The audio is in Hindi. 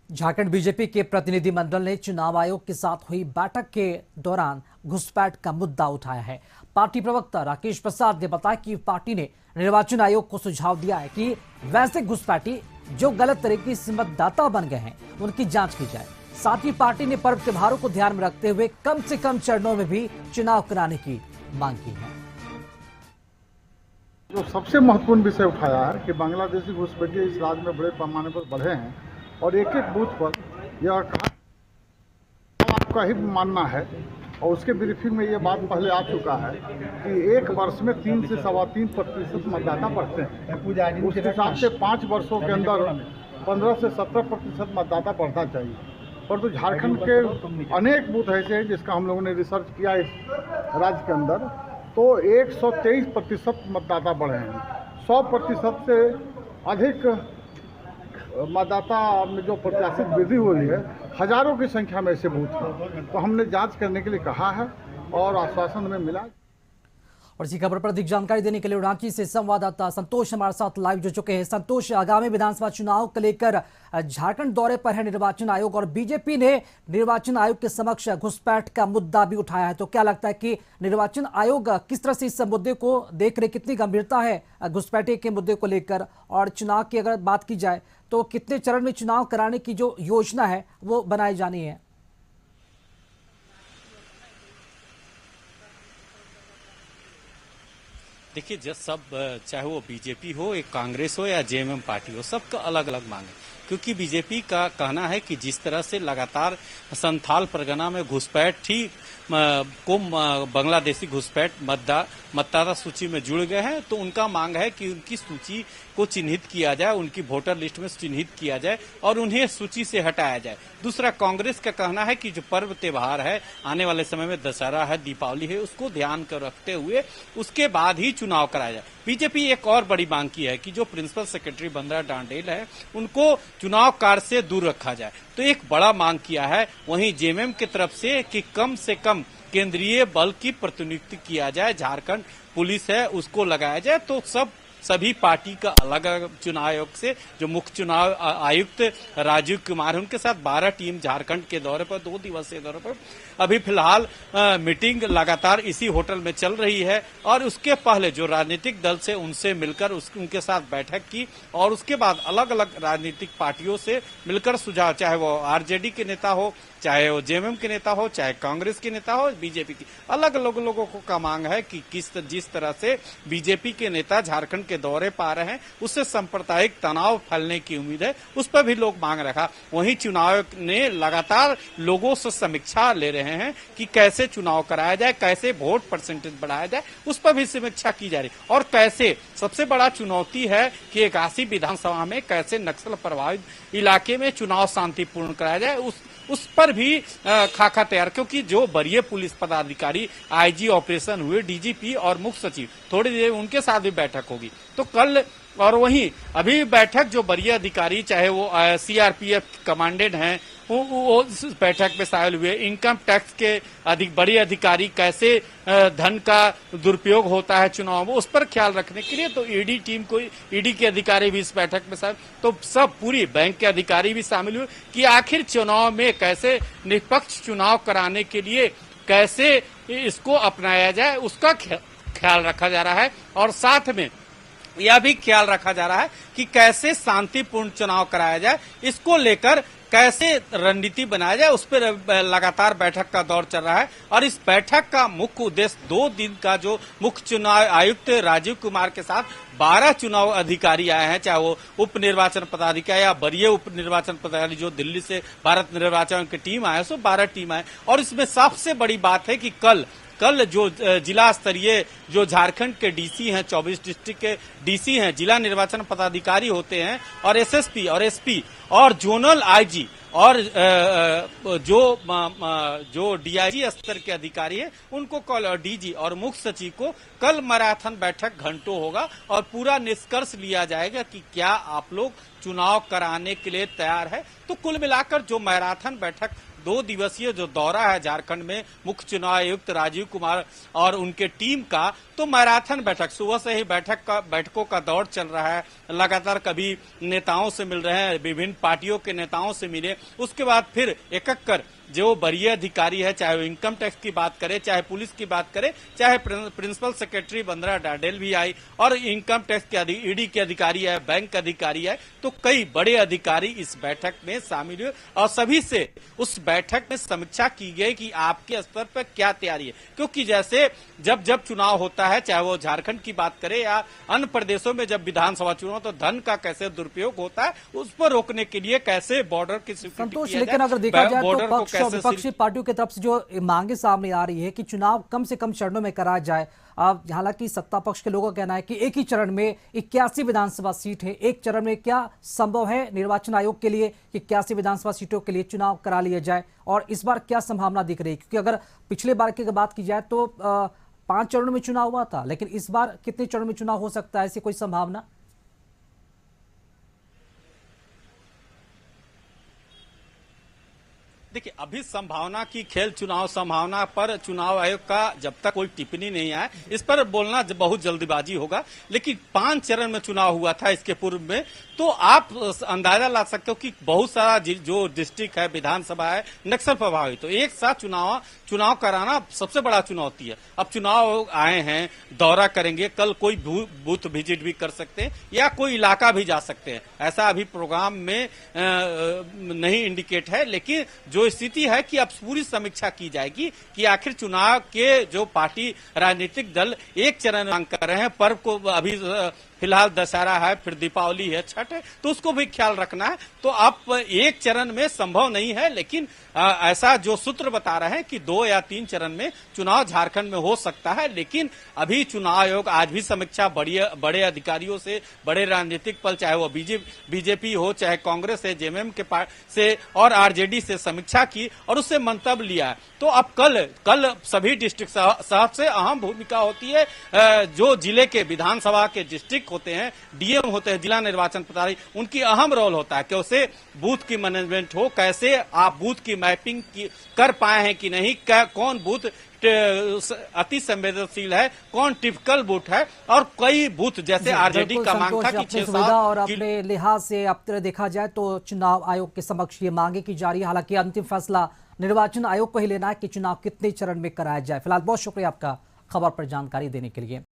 झारखंड बीजेपी के प्रतिनिधिमंडल ने चुनाव आयोग के साथ हुई बैठक के दौरान घुसपैठ का मुद्दा उठाया है। पार्टी प्रवक्ता राकेश प्रसाद ने बताया कि पार्टी ने निर्वाचन आयोग को सुझाव दिया है कि वैसे घुसपैठी जो गलत तरीके से मतदाता बन गए हैं उनकी जांच की जाए। साथ ही पार्टी ने पर्व त्योहारों को ध्यान में रखते हुए कम से कम चरणों में भी चुनाव कराने की मांग की है। जो सबसे महत्वपूर्ण विषय उठाया है कि बांग्लादेशी घुसपैठिए इस राज्य में बड़े पैमाने पर बढ़े हैं और एक एक बूथ पर यह कहा आपका ही मानना है और उसके ब्रीफिंग में ये बात पहले आ चुका है कि एक वर्ष में 3 से 3.25% मतदाता बढ़ते हैं। उस हिसाब से 5 वर्षों के अंदर 15 से 17% मतदाता बढ़ना चाहिए। परंतु झारखंड के अनेक बूथ ऐसे हैं जिसका हम लोगों ने रिसर्च किया इस राज्य के अंदर, तो 123% मतदाता बढ़े हैं। 100% से अधिक मतदाता में जो प्रत्याशित वृद्धि हुई है, हजारों की संख्या में ऐसे बूथ हैं। तो हमने जांच करने के लिए कहा है और आश्वासन हमें मिला। और इसी खबर पर अधिक जानकारी देने के लिए रांची से संवाददाता संतोष हमारे साथ लाइव जुड़ चुके हैं। संतोष, आगामी विधानसभा चुनाव को लेकर झारखंड दौरे पर है निर्वाचन आयोग और बीजेपी ने निर्वाचन आयोग के समक्ष घुसपैठ का मुद्दा भी उठाया है, तो क्या लगता है कि निर्वाचन आयोग किस तरह से इस मुद्दे को देख रहे, कितनी गंभीरता है घुसपैठी के मुद्दे को लेकर, और चुनाव की अगर बात की जाए तो कितने चरण में चुनाव कराने की जो योजना है वो बनाई जानी है? देखिए, जब सब चाहे वो बीजेपी हो, एक कांग्रेस हो या जेएमएम पार्टी हो, सबका अलग अलग मांग है। क्योंकि बीजेपी का कहना है कि जिस तरह से लगातार संथाल परगना में घुसपैठ को बांग्लादेशी घुसपैठ मतदाता सूची में जुड़ गए हैं, तो उनका मांग है कि उनकी सूची को चिन्हित किया जाए, उनकी वोटर लिस्ट में चिन्हित किया जाए और उन्हें सूची से हटाया जाए। दूसरा, कांग्रेस का कहना है कि जो पर्व त्योहार है, आने वाले समय में दशहरा है, दीपावली है, उसको ध्यान कर रखते हुए उसके बाद ही चुनाव कराया जाए। बीजेपी एक और बड़ी मांग की है कि जो प्रिंसिपल सेक्रेटरी बंद्रा डांडेल है उनको चुनाव कार्य से दूर रखा जाए, तो एक बड़ा मांग किया है। वहीं जेएमएम की तरफ से कम केंद्रीय बल की प्रतिनियुक्ति किया जाए, झारखंड पुलिस है उसको लगाया जाए। तो सभी पार्टी का अलग अलग चुनाव आयोग से जो मुख्य चुनाव आयुक्त राजीव कुमार है उनके साथ 12 टीम झारखंड के दौरे पर, 2 दिवसीय दौरे पर अभी फिलहाल मीटिंग लगातार इसी होटल में चल रही है। और उसके पहले जो राजनीतिक दल से उनसे मिलकर उनके साथ बैठक की और उसके बाद अलग अलग राजनीतिक पार्टियों से मिलकर सुझाव, चाहे वो आरजेडी के नेता हो, चाहे वो जेएमएम के नेता हो, चाहे कांग्रेस के नेता हो, बीजेपी की अलग अलग लोगों को का मांग है कि जिस तरह से बीजेपी के नेता झारखंड के दौरे पा रहे हैं उससे सांप्रदायिक तनाव फैलने की उम्मीद है, उस पर भी लोग मांग रखा। वहीं चुनाव आयोग ने लगातार लोगों से समीक्षा ले रहे हैं कि कैसे चुनाव कराया जाए, कैसे वोट परसेंटेज बढ़ाया जाए, उस पर भी समीक्षा की जा रही। और कैसे सबसे बड़ा चुनौती है कि 81 विधानसभा में कैसे नक्सल प्रभावित इलाके में चुनाव शांतिपूर्ण कराया जाए, उस पर भी खाका तैयार। क्योंकि जो वरीय पुलिस पदाधिकारी आईजी ऑपरेशन हुए, डीजीपी और मुख्य सचिव, थोड़ी देर उनके साथ भी बैठक होगी। तो कल और वहीं अभी बैठक जो वरीय अधिकारी, चाहे वो सीआरपीएफ कमांडेंट हैं, वो इस बैठक में शामिल हुए। इनकम टैक्स के बड़े अधिकारी कैसे धन का दुरुपयोग होता है चुनाव में, उस पर ख्याल रखने के लिए तो ईडी के अधिकारी भी इस बैठक में शामिल, तो सब पूरी बैंक के अधिकारी भी शामिल हुए कि आखिर चुनाव में कैसे निष्पक्ष चुनाव कराने के लिए कैसे इसको अपनाया जाए, उसका ख्याल रखा जा रहा है। और साथ में यह भी ख्याल रखा जा रहा है कि कैसे शांतिपूर्ण चुनाव कराया जाए, इसको लेकर कैसे रणनीति बनाया जाए, उस पर लगातार बैठक का दौर चल रहा है। और इस बैठक का मुख्य उद्देश्य 2 दिन का जो मुख्य चुनाव आयुक्त राजीव कुमार के साथ 12 चुनाव अधिकारी आए हैं, चाहे वो उप निर्वाचन पदाधिकारी या वरीय उप निर्वाचन पदाधिकारी जो दिल्ली से भारत निर्वाचन की टीम आए, सो 12 टीम आए। और इसमें सबसे बड़ी बात है कि कल जो जिला स्तरीय जो झारखंड के डीसी हैं, 24 डिस्ट्रिक्ट के डीसी हैं, जिला निर्वाचन पदाधिकारी होते हैं, और एसएसपी और एसपी और जोनल आईजी और जो डीआईजी स्तर के अधिकारी हैं उनको कल, और डीजी और मुख्य सचिव को कल मैराथन बैठक घंटों होगा और पूरा निष्कर्ष लिया जाएगा कि क्या आप लोग चुनाव कराने के लिए तैयार है। तो कुल मिलाकर जो मैराथन बैठक 2 दिवसीय जो दौरा है झारखंड में मुख्य चुनाव आयुक्त राजीव कुमार और उनके टीम का, तो मैराथन बैठक, सुबह से ही बैठकों का दौर चल रहा है। लगातार कभी नेताओं से मिल रहे हैं, विभिन्न पार्टियों के नेताओं से मिले, उसके बाद फिर एक एक कर जो वरीय अधिकारी है, चाहे वो इनकम टैक्स की बात करे, चाहे पुलिस की बात करे, चाहे प्रिंसिपल सेक्रेटरी वंदना डाडेल भी आई, और इनकम टैक्स के ईडी के अधिकारी है, बैंक अधिकारी है, तो कई बड़े अधिकारी इस बैठक में शामिल हुए और सभी से उस बैठक में समीक्षा की गई कि आपके स्तर पर क्या तैयारी है। क्योंकि जैसे जब जब चुनाव होता है, चाहे वो झारखंड की बात करें या अन्य प्रदेशों में जब विधानसभा चुनाव, तो धन का कैसे दुरुपयोग होता है, उस पर रोकने के लिए कैसे बॉर्डर की संतोष, लेकिन अगर देखा जाए तो पक्ष और विपक्षी पार्टियों की तरफ से जो मांगे सामने आ रही है कि चुनाव कम से कम चरणों में कराया जाए। हालांकि सत्ता पक्ष के लोगों का कहना है कि एक ही चरण में 81 विधानसभा सीट है, एक चरण में क्या संभव है निर्वाचन आयोग के लिए कि 81 विधानसभा सीटों के लिए चुनाव करा लिया जाए, और इस बार क्या संभावना दिख रही है? क्योंकि अगर पिछले बार की बात की जाए तो 5 चरणों में चुनाव हुआ था, लेकिन इस बार कितने चरणों में चुनाव हो सकता है, ऐसी कोई संभावना? देखिए, अभी संभावना की खेल, चुनाव संभावना पर चुनाव आयोग का जब तक कोई टिप्पणी नहीं आए, इस पर बोलना बहुत जल्दबाजी होगा। लेकिन 5 चरण में चुनाव हुआ था इसके पूर्व में, तो आप अंदाजा ला सकते हो कि बहुत सारा जो डिस्ट्रिक्ट है, विधानसभा है, नक्सल प्रभावित, तो एक साथ चुनाव कराना सबसे बड़ा चुनौती है। अब चुनाव आए हैं, दौरा करेंगे, कल कोई बूथ विजिट भी कर सकते हैं या कोई इलाका भी जा सकते हैं, ऐसा अभी प्रोग्राम में नहीं इंडिकेट है। लेकिन जो स्थिति है कि अब पूरी समीक्षा की जाएगी कि आखिर चुनाव के जो पार्टी राजनीतिक दल एक चरण मांग कर रहे हैं, पर्व को अभी फिलहाल दशहरा है, फिर दीपावली है, छठ है, तो उसको भी ख्याल रखना है। तो अब एक चरण में संभव नहीं है, लेकिन ऐसा जो सूत्र बता रहे हैं कि 2 या 3 चरण में चुनाव झारखंड में हो सकता है। लेकिन अभी चुनाव आयोग आज भी समीक्षा बड़े अधिकारियों से, बड़े राजनीतिक पल, चाहे वो बीजेपी हो, चाहे कांग्रेस है, जेएमएम के से और आरजेडी से समीक्षा की और उससे मंतव्य लिया। तो अब कल सभी डिस्ट्रिक्ट सबसे अहम भूमिका होती है, जो जिले के विधानसभा के डिस्ट्रिक्ट होते हैं, डीएम होते हैं, जिला निर्वाचन पदाधिकारी, उनकी अहम रोल होता है कि उसे बूथ की मैनेजमेंट हो, कैसे आप बूथ की मैपिंग कर पाए हैं कि नहीं, कौन बूथ अति संवेदनशील है, कौन टिपिकल बूथ है, और कई बूथ जैसे आरजेडी का मांग था कि 6-7 और अपने लिहाज से अब देखा जाए तो चुनाव आयोग के समक्ष ये मांगे की जा रही है। हालांकि अंतिम फैसला निर्वाचन आयोग को ही लेना है कि चुनाव कितने चरण में कराया जाए। फिलहाल बहुत शुक्रिया आपका खबर पर जानकारी देने के लिए।